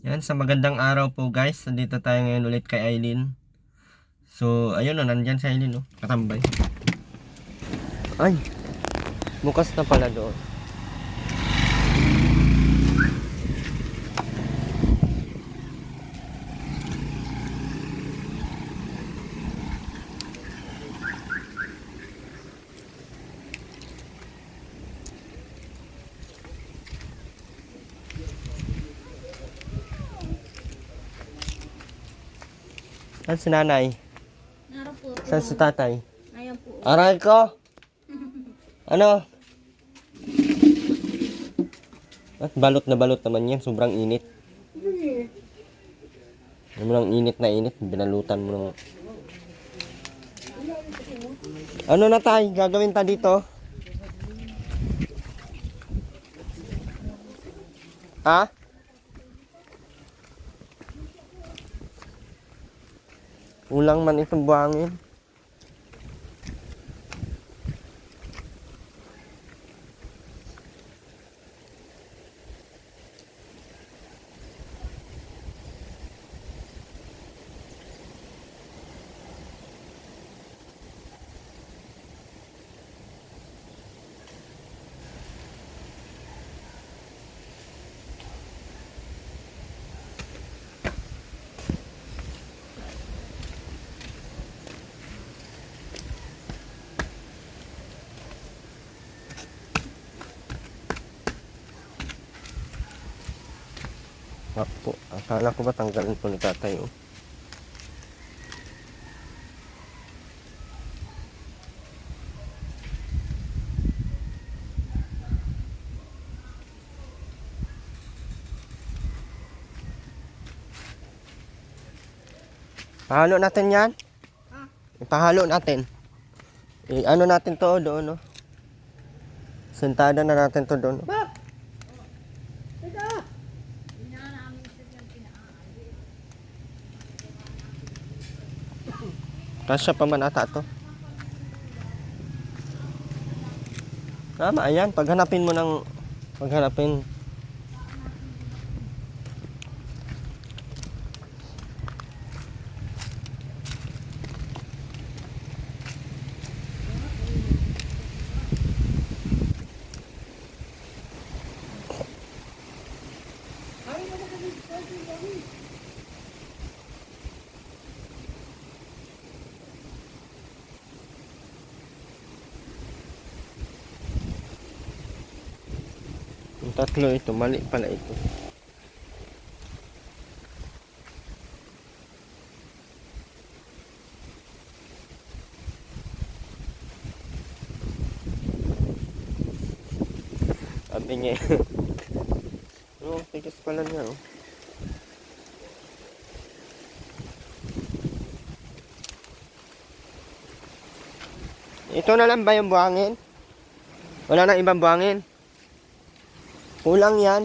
Yan, sa magandang araw po guys. Nandito tayo ngayon ulit kay Aileen. So, ayun o, nandyan si Aileen o, katambay. Ay, bukas na pala doon. Saan si nanay? Narap po. Saan si tatay? Ayan po. Aray ko! Ano? At balot na balot naman yan. Sobrang init. Sobrang init na init. Binalutan mo ng... Ano na tay? Gagawin ta dito? Ha? Ulang man itong buhangin. Ako, akala ko ba tanggalin ko ni tatay oh. Pahalo natin yan. Ipahalo natin. Ano natin to doon, no? Sentada na natin to doon. Kasya pa man ata to. Tama, ayan. Paghanapin mo ng... Paghanapin. Yung tatlo ito, mali pala ito. Sabi niya. Oh, tigas pala niya, oh. Ito na lang ba yung buhangin? Wala nang ibang buhangin? Kulang yan.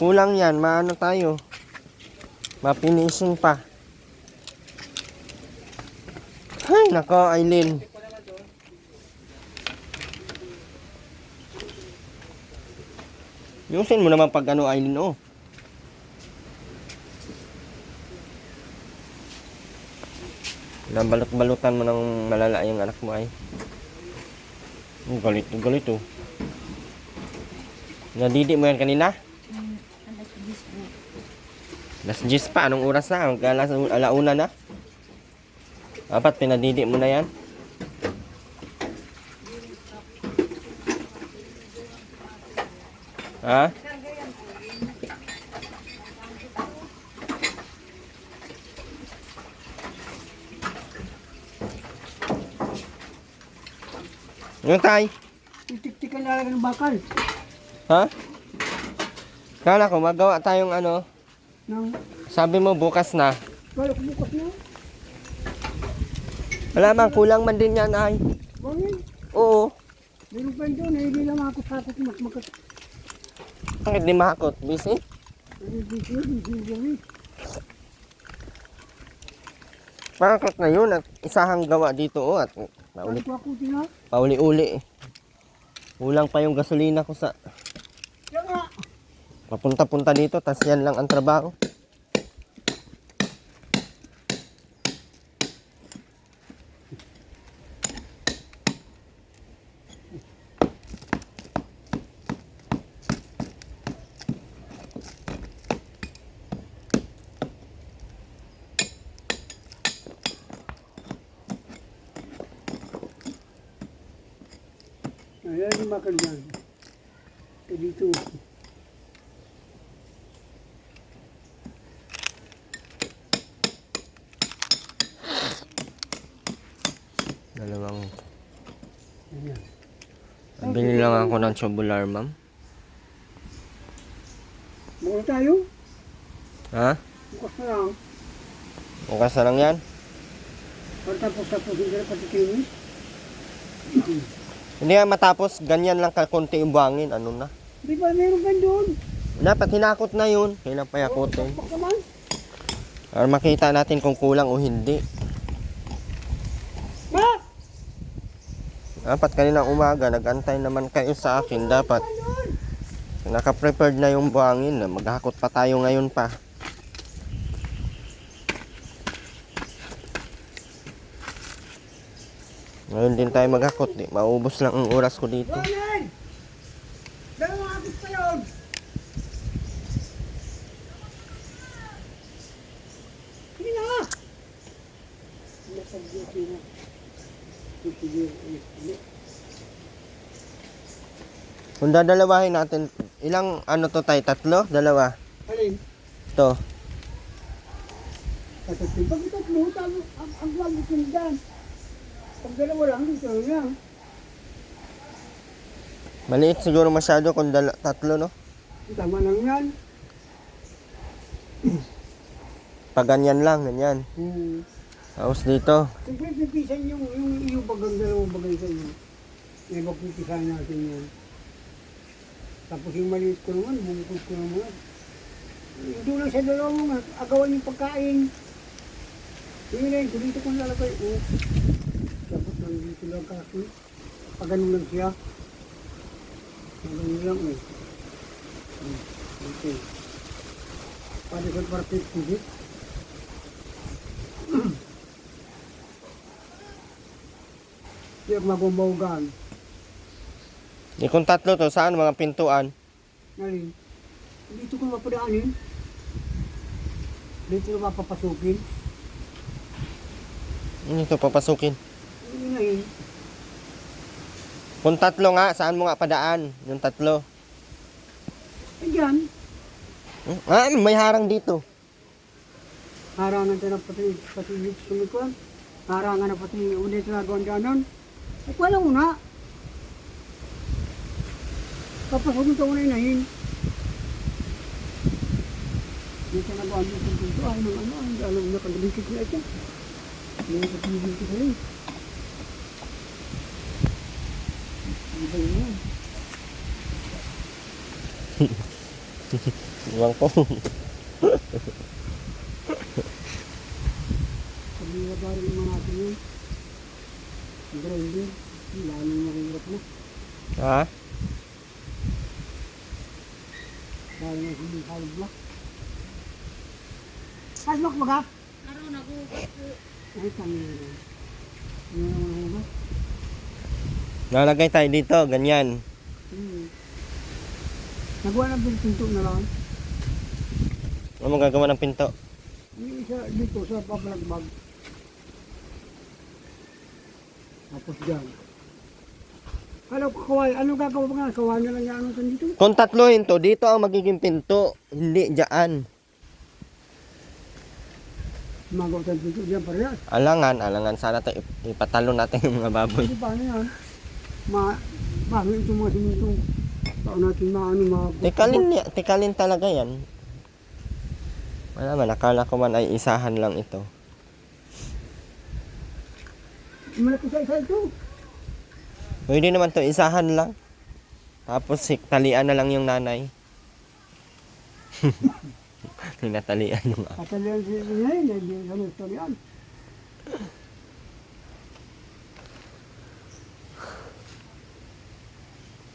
Kulang yan. Maano tayo? Mapinising pa. Ay, nako, Aileen. Yusin mo naman pag ano, Aileen, oh. Nabalot-balutan mo ng malala yung anak mo ay. Galit oh. Nadidi mo yan kanina? Alas 10 po. Alas 10 pa, anong oras na? Alauna na? Dapat pinadidi mo na yan. Ha? Yung tay? Titik-tikan na lang ng bakal. Ha? Kala ko magawa tayong ano. Nang Sabi mo bukas na. balok bukas na. Wala man, kulang man din yan ay. Bangin. Oo. Meron pa doon, hindi lang ako takot makat. Bakit di mahakot? Busy? Hindi. Mahakot na yun at isahang gawa dito oh. At Ako tina. pauli-uli. Kulang pa yung gasolina ko sa... Yan nga. Papunta-punta dito, tas yan lang ang trabaho. Ayan yung bakal dyan. Ito dito. Dalawang. Ayan. Bili lang ako ng tubular, ma'am. Muna tayo. Ha? Bukas na lang. Bukas na lang yan? Tapos hindi na patikinis. Hindi nga matapos, ganyan lang kakunti yung buhangin. Ano na? Di ba meron ba doon? Dapat hinakot na yun. Kailan pa yakutin? Baka man. Para makita natin kung kulang o hindi. Ma! Dapat kaninang umaga, nag-antay naman kayo sa akin. Dapat naka-prepared na yung buhangin. Maghakot pa tayo ngayon pa. Ngayon din tayo maghakot. Di, maubos lang ang oras ko dito. Buhangin! Dalawang akit pa yun! Sige na! Nasagyan na. Sige, sige. Kung dadalawahin natin, ilang ano to tayo? Tatlo? Dalawa? Alin? Ito. Tatapin. Pag ito, luta ang vlog ito dyan. Pag dalawa lang, dito lang. Maliit siguro masyado kung tatlo, no? Tama lang yan. Pag ganyan lang, ganyan. Tapos dito. Siyempre, pipisan yung iyo bagang dalawang bagay sa iyo. May magpipisahan natin yan. Tapos yung maliit ko naman, bumukod ko naman. Hindi lang sa dalawang mga agawan yung pagkain. Sige na yun, kung dito kong lalagay. Dapat lang dito lang kasi. Pag ganun lang siya. Ganun lang eh. Okay. Pwede ko para 50 feet. Hindi ako magumbawagan. Eh, kung tatlo to, saan mga pintuan? Ngayon, dito ko mapadaanin. Dito ko mapapasukin. Ano ito, papasukin? Ngayon, Kung tatlo nga, saan mo nga padaan? Yung tatlo. ayan. May harang dito. Harangan tayo na pati sumikuan. Harangan na pati ulit na gawang ganon. Eh, wala una. Kapasok ito una inahin. Dito na ba ang dito? Ay, nung ano, ang alam na kagalikit na ito. Hindi na patigil ko sa rin. Ano ba yun? Iwan ko. Pag-iwa ba rin naman natin yun? Grinding. Lalo mahirap na. Ha? Lalo na hindi halog na. Halog ba ka? Araw nagugas po. Ay, kami na. Ano naman ba? Nalagay tayo dito, ganyan. Nagawa na pinto na lang. Ano mo gagawa ng pinto? Yung isa dito sa papalagbag. Tapos dyan. Ano kaway? Ano gagawa ba nga? Kaway na lang yan ano dito? Kung tatlohin to, dito ang magiging pinto. Hindi dyan. Magawa tayo dito. Diyan parehas. Alangan. Sana tayo ipatalo natin yung mga baboy. Hindi paano yan? Paano ito mga siminto? Paano natin maano Tikalin talaga yan. Wala man, akala ko man ay isahan lang ito. malaki sa isa ito. Pwede naman to isahan lang. Tapos talian na lang yung nanay. Tinatalian yung ako. Katalian si Inayin. Hindi ganun ito yan.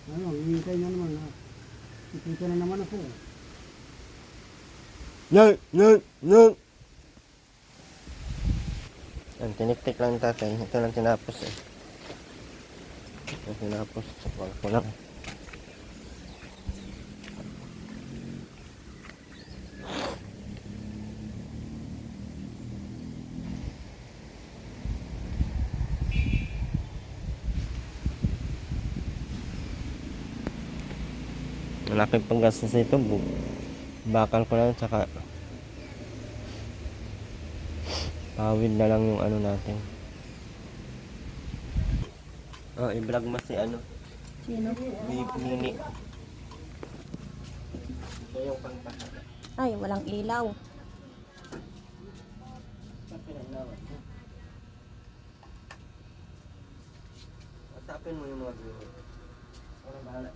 Ano, hihintay na naman ha. Dito na naman ako. Yan, yan, yan. Yan, tinik-tik lang ni tatay. Ito lang tinapos eh. Ito tinapos. Sakwal ko lang. Malaki pang gastos ito. Bakal ko lang tsaka pawid na lang yung ano natin. Oh, i-vlog mo si ano. Sino? Nini. Ito yung pangpasada. Ay, walang ilaw. Usapin mo yung mga guro. Parang bahala.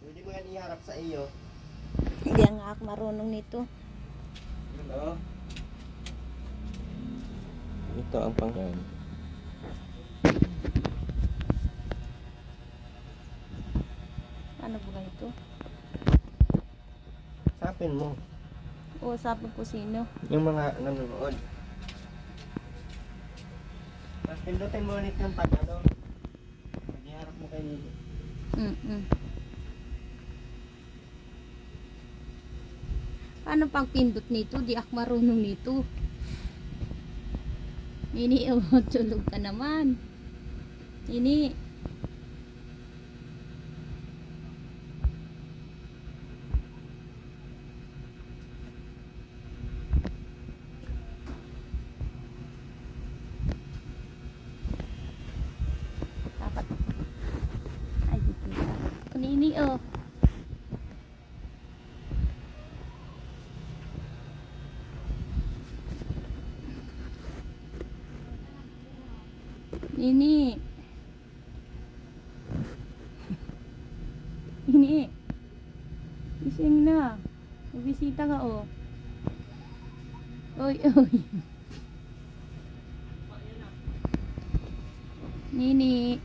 Pwede mo yan iharap sa iyo. Hindi nga ako marunong nito. Hello? Ito ang pangyan. Ano ba ito? Usapin mo. Uusapin ko sino. Yung mga nanonood. Tapos pindutin mo ulit yung tag ano. Pag-iharap mo kay Nini. Paano pang pindot nito? Di ako marunong nito. Ini, oh, tulog ka naman. Ini. Dapat. Ay, di kita. Ini, oh. Ini. Ini. Gising na. May bisita ka, oh. Oy, oy. Nini.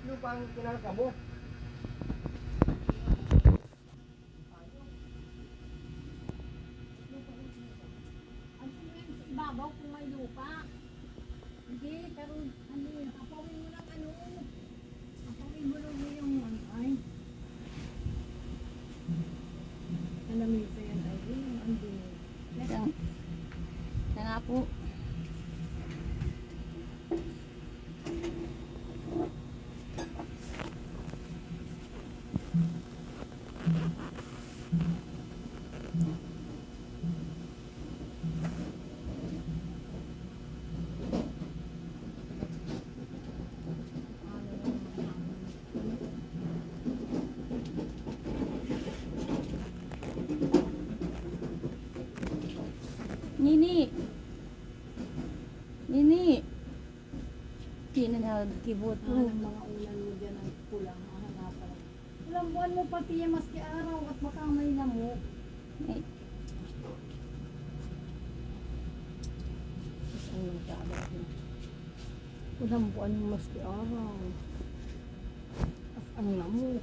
Yung pang kinarka mo. Babaw kung may lupa. Hindi, pero ano yun, apawin mo lang ano. Apawin mo lang yung ano ay. Alamig sa yan ay yung andi. Kaya nga po. Nini. Nini. Sino na kibot mo? Mga ulan mo dyan ay pulang hahanapan. Pulang buwan mo pati yan maski araw at baka may lamok. Ay, Ang nagkaalat mo. Pulang buwan mo maski araw. At ang lamok.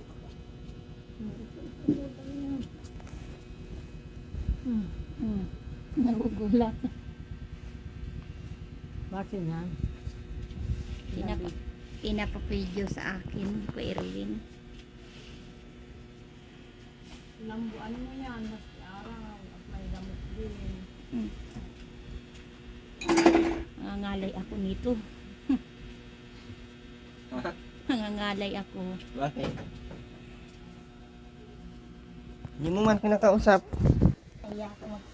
nagugulat. Bakit yan? Pinapa-video sa akin, ko Erwin. Pulang buwan mo yan maski araw at may lamok din. Nangangalay ako nito. Nangangalay ako. Bakit? Hindi mo man kinakausap. Kaya ako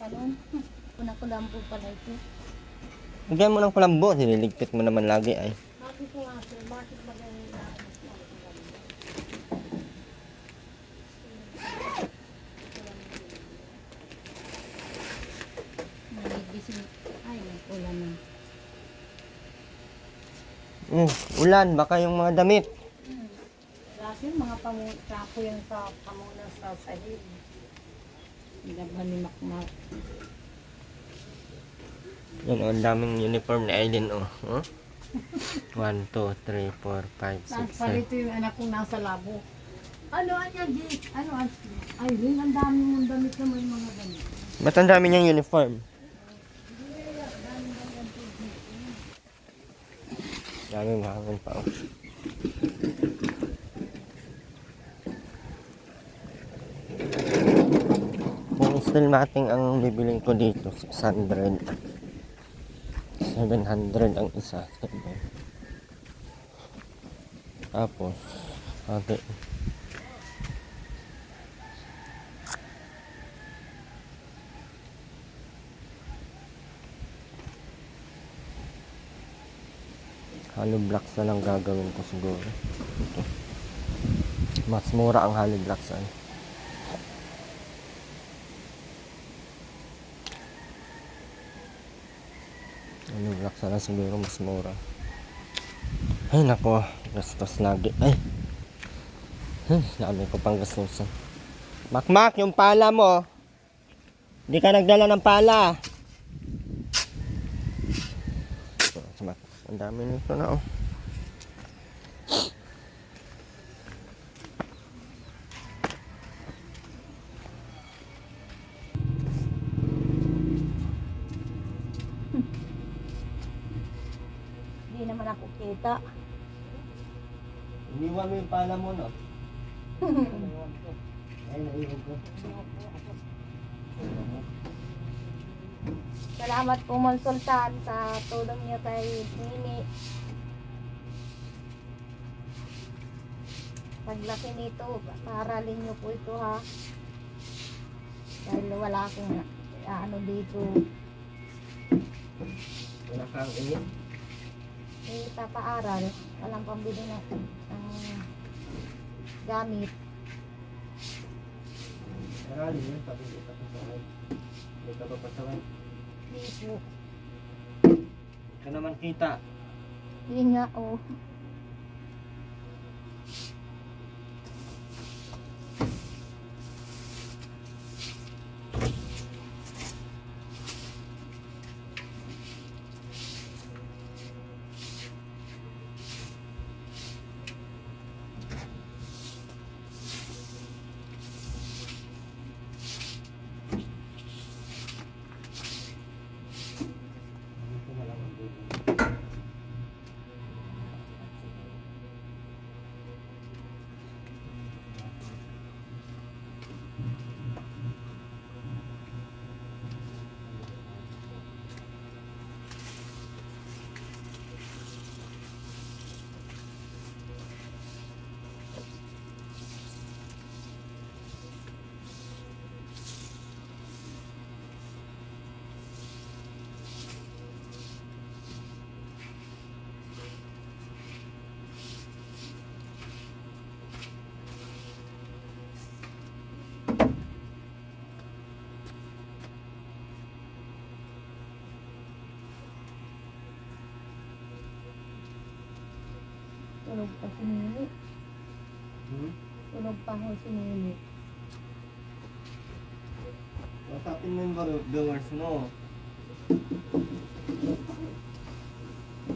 kanon. Una ko lambo pala ito. Bigyan mo ng kulambo. Siniligpit mo naman lagi ay. Bakit ko nga sir, bakit ba ganyan na Nagigising. Ay, ulan na. Ulan. Baka yung mga damit. Kasi mga pamutrapo yan sa pamunas sa sahig. Ilaban ni Makmak. Yan oh, ang daming uniform ni Aileen oh. Oh? 1, 2, 3, 4, 5, Tapos 6, pa 7. rito yung anak kong nasa labo. Ano, anya, Jake? Ano, ay, rin, ang dami mong damit naman yung mga damit. Ba't ang dami niyang uniform? Daming hangin pa oh. Kung steel matting ang bibiling ko dito, 600. 700 ang isa. Tapos, ate. Hollow blocks na lang gagawin ko siguro. Ito. Mas mura ang hollow blocks ay. Hollow blocks na lang siguro mas mura. Ay nako, gastos lagi. Ay. Dami ko pang gastusan. Makmak, yung pala mo. Hindi ka nagdala ng pala. Ang dami nito na oh. Hindi naman ako kita. Iniwan mo yung pala mo no? Ay, naiwan ko. Salamat po, Ma'am Sultan, sa tulong niyo kay Nini. Paglaki nito, paaralin niyo po ito ha. Dahil wala akong ano dito. Wala kang init. Papaaral. Walang pambili ng gamit. Aralin yun, sabi ko pa pasaway. Hindi ka pa pasaway. Hindi po. Hindi ka naman kita. Hindi nga oh. Dito na lang ang bibig. Tulog pa si Nini. Tulog pa ho si Nini. Masapin mo yung viewers mo.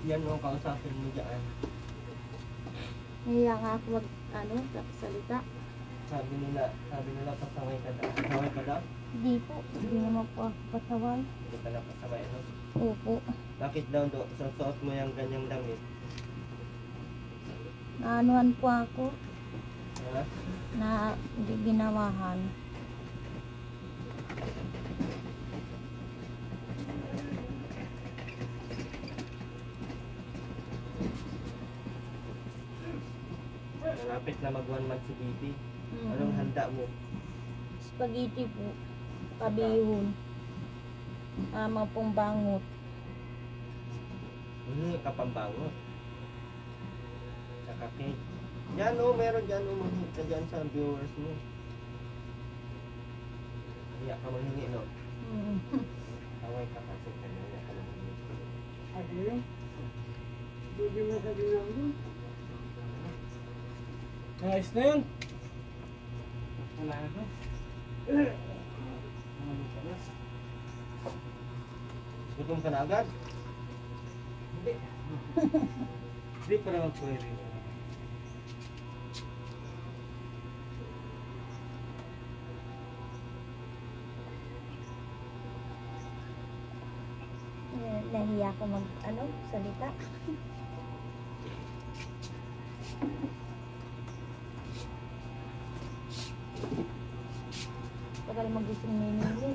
Yan mo, kausapin mo dyan. Nahiya nga ako salita. Sabi nila pasaway ka daw. Pasaway ka daw? Hindi po. Hindi naman po ako pasaway. Hindi ka na pasaway, ano? Opo. Bakit daw sa suot mo yung ganyang damit? Naanuhan po ako Ha? na hindi ginawahan. Malapit na mag 1 month si Bibi. Anong handa mo? Spaghetti po. Kabihon. Tama pong bangot. Hindi, kapambangot. Saka cake. Yan o, meron dyan o, maghingi ka dyan sa viewers mo. Hiya ka maghingi, no? Away ka kasi kanina ka maghingi. Ako yun. Hindi mo sa ginagawa. Ayos na yun. Wala na. Gutom ka na agad? Hindi. Hindi pa naman pwede. Nahiya ko mag, salita. Tagal magising ni Nini.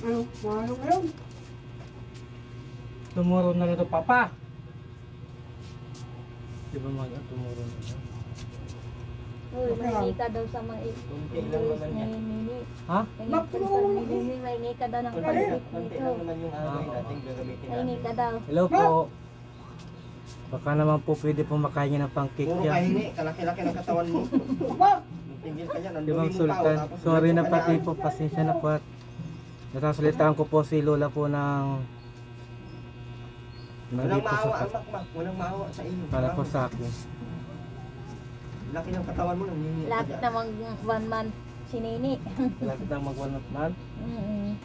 Ano? Mahalo ngayon? Tomorrow na lang ito, Papa. Di ba tomorrow na lang? Uy, may ka daw sa mga Kunti lang naman ni yan. Nini. Ha? May ka daw ng Kunti pansit kunti dito. lang naman yung agay natin gagamitin May natin. ka daw. Hello po. Baka naman po pwede po makain ng pancake Puro yan. kahingi, kalaki-laki ng katawan mo. Ba? Tingin ka niyan, ang Di dumi Ma'am mo tao. Sultan, Tapos sorry na diretso ka pati na. po, pasensya na po at nasasalitaan ko po si Lola po ng Walang nandito maawa, sa amak, walang maawa sa iyo. para po sa akin. Laki ng katawan mo, nangingi ka Lapit dyan. na mag 1 month si Nini. Lapit lang mag 1 month. Mm-mm.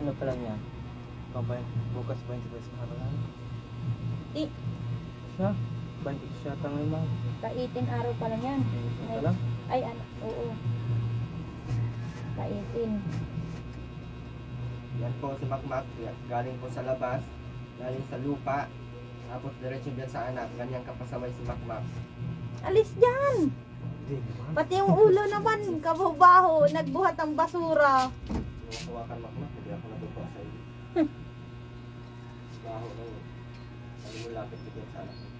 Ano pa lang yan? Kabayan, bukas 20 pesos na lang. Di, Siya? 20 siya ngayon ma'am. ka-18 araw pa lang yan. Ito lang? Ay, oo. Ka-18. Yan po si Makmak, galing po sa labas, galing sa lupa, tapos diretso dyan sa anak, ganyan kapasaway si Makmak. Alis dyan! Hindi naman. Pati yung ulo naman, kababaho, nagbuhat ng basura. Nakuha ka Makmak, hindi ako natutuwa sa iyo. Baho na yun. Ano mo lapit ka dyan sa anak mo.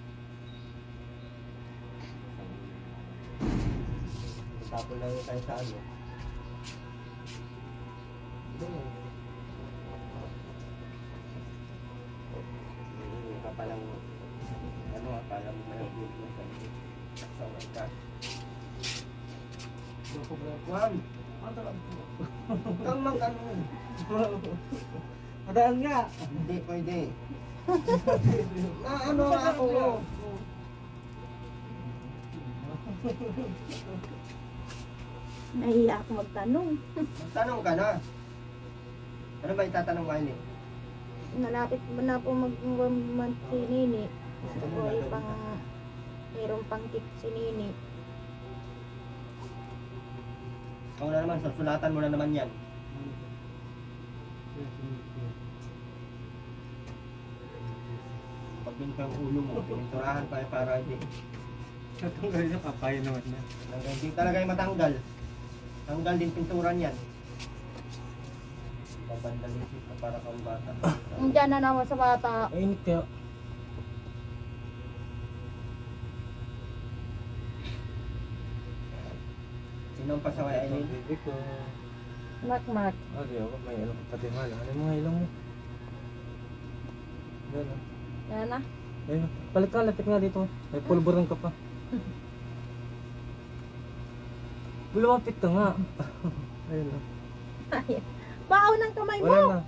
Tapon lang yun tayo sa ano. Hindi ka palang palang malagyan mo sa saway ka. Juan! Kang ano? Padaan nga! Hindi pwede. Ano ako? Nahiya ako magtanong. Tanong ka na. Ano ba itatanong mo ini? Malapit mo na po mag-month si Nini. Gusto ko ipang, mayroong pang tip si Nini. Ikaw na naman, susulatan mo na naman yan. Pag yung ulo mo, pininturahan pa para hindi. Natunggal niya, kapay naman na. Hindi talaga yung matanggal. Tanggal din pinturan yan. Babandalin ka para kang bata. Diyan na naman sa bata. Ay, init kaya. Sino ang pasaway ay nila? Bibig ko. Mak. Ah, di ako. May ilong pati hala. Ano yung mga ilong mo? Yan o. Yan na. Ayun. Palit ka, lapit nga dito. May pulburan ka pa. Lumapit ka nga. Ayun o. Baaw ng kamay mo. Wala na.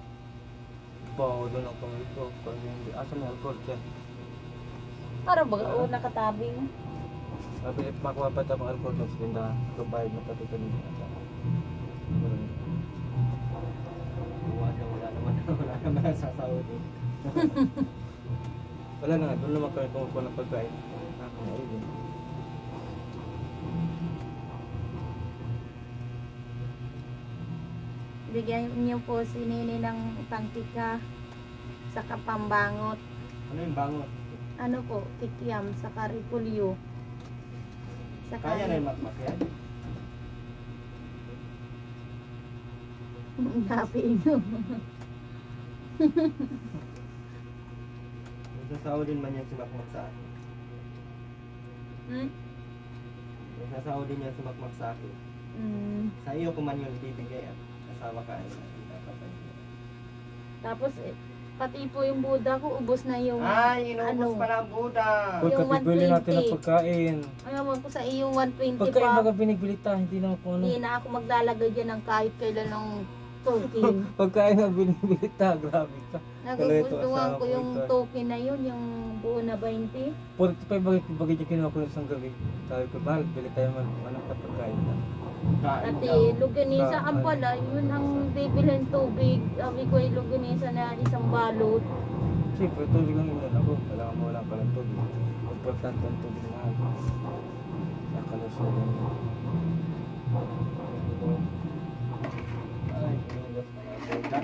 Bawa doon ang kamay ko. Pag hindi. Asa mo alcohol dyan? Para ba o nakatabing? Sabi niya, makuha pa tapos alcohol doon sa tindahan. Kabayad na pati ka dito. Wala naman sasahod eh. Wala na nga. Doon naman kami kumukuha ng pagkain. Ayun. Bigyan niyo po si Nini ng pangtika sa kapambangot. Ano yung bangot? Ano po, kikiam sa karipulyo. Sa Kaya na yung makmak yan? Kaping. Nasasahodin man yan si Makmak sa akin. Hmm? Nasasahodin yan si Makmak sa akin. Sa iyo kung man yun bibigay at asawa ka ay nakapag. Tapos Pati po yung Buddha ko, ubos na yung Ay, inubos ano, pala ang Buddha. Pagka Yung bibili natin ng 120. pagkain. Ayaw ko sa iyong 120 Pagkain pa. baga binigbili ta, hindi na ako ano. Hindi na ako maglalagay dyan ng kahit kailan ng token. Pagkain na binibili ta, grabe ka. Nagugustuhan asawa ko ko yung ito. token na yun, yung buo na 20. 45 bagay yung kinuha ko ng isang gabi. Sabi ko, mahal, bili tayo man, anong pagkain na. Pati luganisa ang pala, yun ang bibilhin tubig. Sabi ko ay luganisa na isang balot. Siyempre, tubig ang ilan ako. Kailangan mo lang palang tubig. Importante ang tubig na mahal. Nakalusugan mo. Ay, inubos na ang Buddha.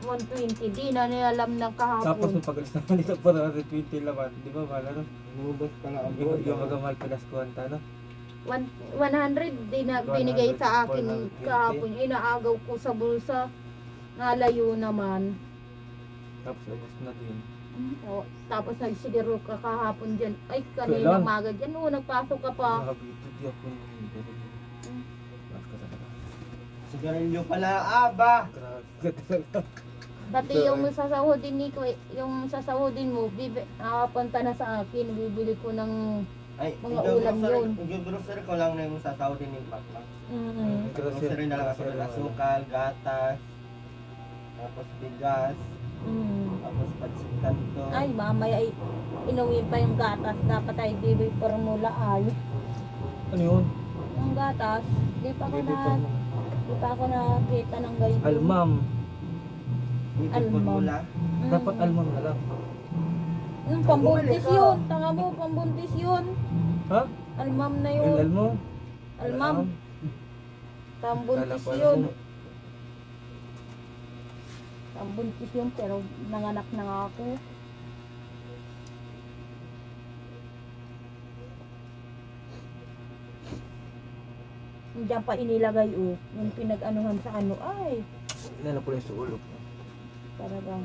120, di na nilalam ng Tapos kahapon. nung pag-alis naman dito, parang 20 laman. Di ba, mahal ano? Inubos pala ang Yung Buddha. magamahal pilaskuhan ta, no? 100 di na binigay sa akin 120. kahapon. Inaagaw ko sa bulsa. Nalayo naman. Tapos ubos na din. O, tapos nagsigaro ka kahapon dyan. Ay, Kailan? kanina maga dyan. Oo, nagpasok ka pa. Nakabito di ako ng Mas kasakata. Sigarilyo pala, aba. Grabe ka talaga. Pati yung sasahodin ni ko, yung sasahodin mo, punta na sa akin. Bibili ko ng Ay, Mga ulam yun. Yung grocery ko lang na yung sasawdin yung bakla. Grocery na lang ako ng asukal, gatas, tapos bigas, tapos pansit kanto. Ay, mamaya ay inuwi pa yung gatas. Dapat ay bibig formula ay. Ano yun? Yung gatas, di pa ako Baby na, pa mo. di pa ako nakita ng ganito. Almam. Bibig Almam. formula. Dapat almam na lang. Yung pambuntis yun. Tanga mo, pambuntis yun. Ha? Almam na Yung yun. almam? Almam. Kala Pambuntis ko yun. almam. Pambuntis yun, pero nanganak na nga ako. Diyan pa inilagay yung pinag-anuhan sa ano, ay, Inano ko lang sa ulo ko. talagang.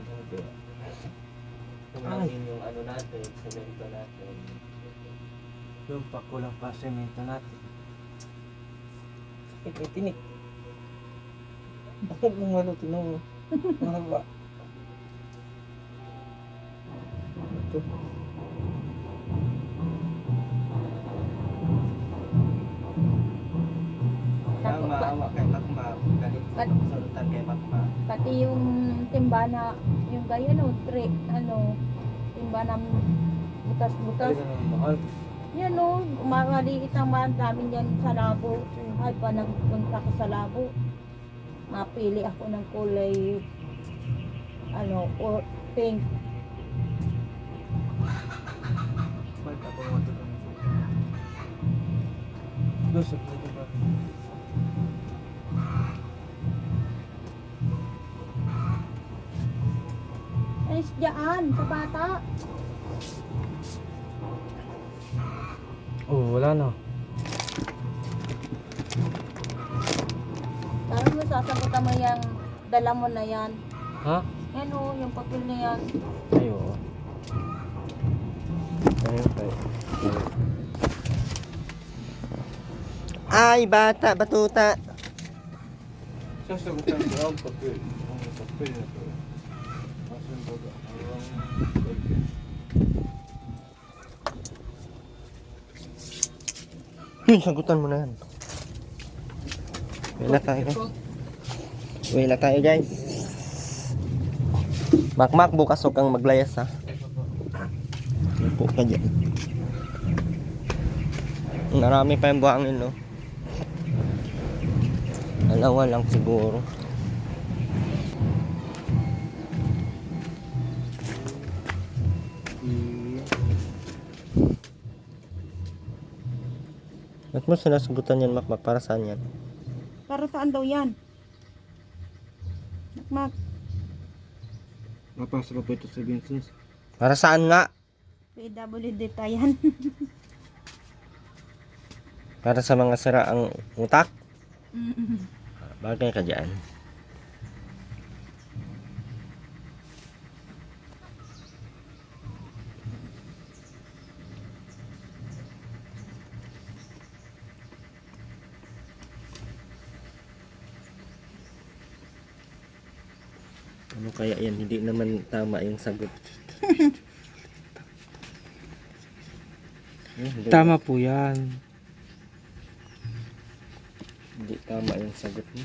Tumahin yung ano natin, semento natin. Yung pa kulang pa semento natin. Tinik. Bakit mo ano tinan mo? Mahaba. Ito. Ang maawa kay Makma, galit sa sultan kay Makma. Pati yung timba na, yung gaya no, timba na butas-butas. Talaga naman mahal. Yan o, umangaliit naman namin yan sa labo. Ay pa nagpunta ko sa labo. Napili ako ng kulay, or pink. Balik ako naman ito. Doon sa pwede ba? Alis dyan, sa bata. Oh, wala na. Parang mo sasagutan mo yung dala mo na yan. Ha? Yan o, yung papel na yan. Ay, oo. Ayun tayo. Ay, bata, batuta. Sasagutan ko ang papel. Ang papel na to. Asan ba ba? Yun, sagutan mo na yan. Uwi na tayo. Uwi na tayo, guys. Makmak, bukas huwag kang maglayas, ha. Upo ka dyan. Marami pa yung buhangin, no. Dalawa lang siguro. Ba't mo sinasagutan yan, Makmak? Para saan yan? Para saan daw yan? Makmak, Mapasok pa ito sa Vincent. Para saan nga? PWD tayo yan. Para sa mga siraang utak? Bagay ka dyan. Ano kaya yan? Hindi naman tama yung sagot. Hindi, Tama po yan. Hindi tama yung sagot mo.